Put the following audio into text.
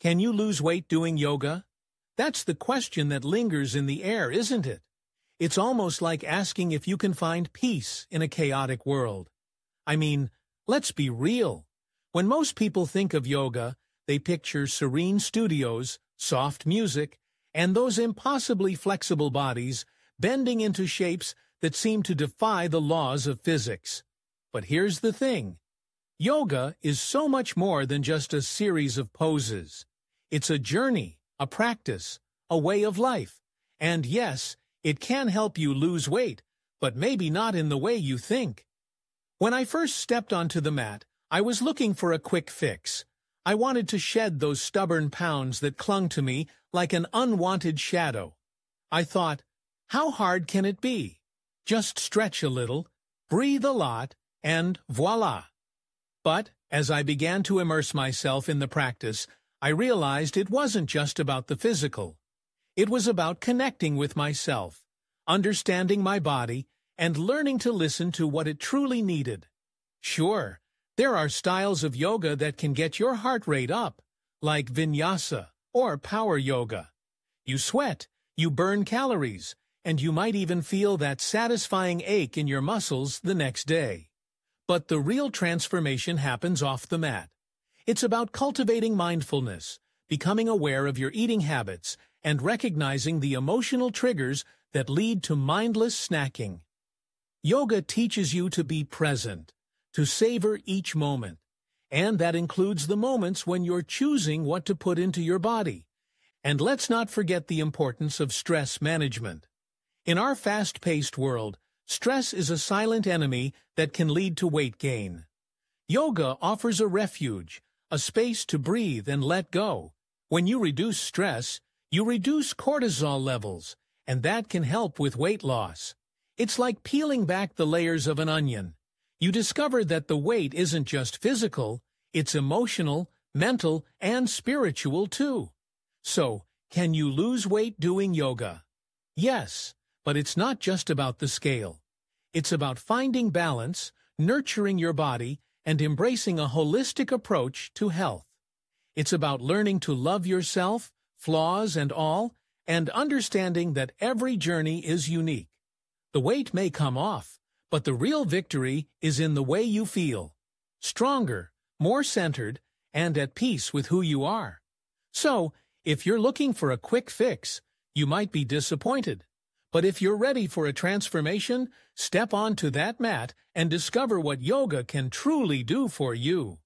Can you lose weight doing yoga? That's the question that lingers in the air, isn't it? It's almost like asking if you can find peace in a chaotic world. I mean, let's be real. When most people think of yoga, they picture serene studios, soft music, and those impossibly flexible bodies bending into shapes that seem to defy the laws of physics. But here's the thing. Yoga is so much more than just a series of poses. It's a journey, a practice, a way of life. And yes, it can help you lose weight, but maybe not in the way you think. When I first stepped onto the mat, I was looking for a quick fix. I wanted to shed those stubborn pounds that clung to me like an unwanted shadow. I thought, how hard can it be? Just stretch a little, breathe a lot, and voila! But as I began to immerse myself in the practice, I realized it wasn't just about the physical. It was about connecting with myself, understanding my body, and learning to listen to what it truly needed. Sure, there are styles of yoga that can get your heart rate up, like vinyasa or power yoga. You sweat, you burn calories, and you might even feel that satisfying ache in your muscles the next day. But the real transformation happens off the mat. It's about cultivating mindfulness, becoming aware of your eating habits, and recognizing the emotional triggers that lead to mindless snacking. Yoga teaches you to be present, to savor each moment, and that includes the moments when you're choosing what to put into your body. And let's not forget the importance of stress management. In our fast-paced world, stress is a silent enemy that can lead to weight gain. Yoga offers a refuge, a space to breathe and let go. When you reduce stress, you reduce cortisol levels, and that can help with weight loss. It's like peeling back the layers of an onion. You discover that the weight isn't just physical, it's emotional, mental, and spiritual too. So, can you lose weight doing yoga? Yes, but it's not just about the scale. It's about finding balance, nurturing your body, and embracing a holistic approach to health. It's about learning to love yourself, flaws and all, and understanding that every journey is unique. The weight may come off, but the real victory is in the way you feel. Stronger, more centered, and at peace with who you are. So, if you're looking for a quick fix, you might be disappointed. But if you're ready for a transformation, step onto that mat and discover what yoga can truly do for you.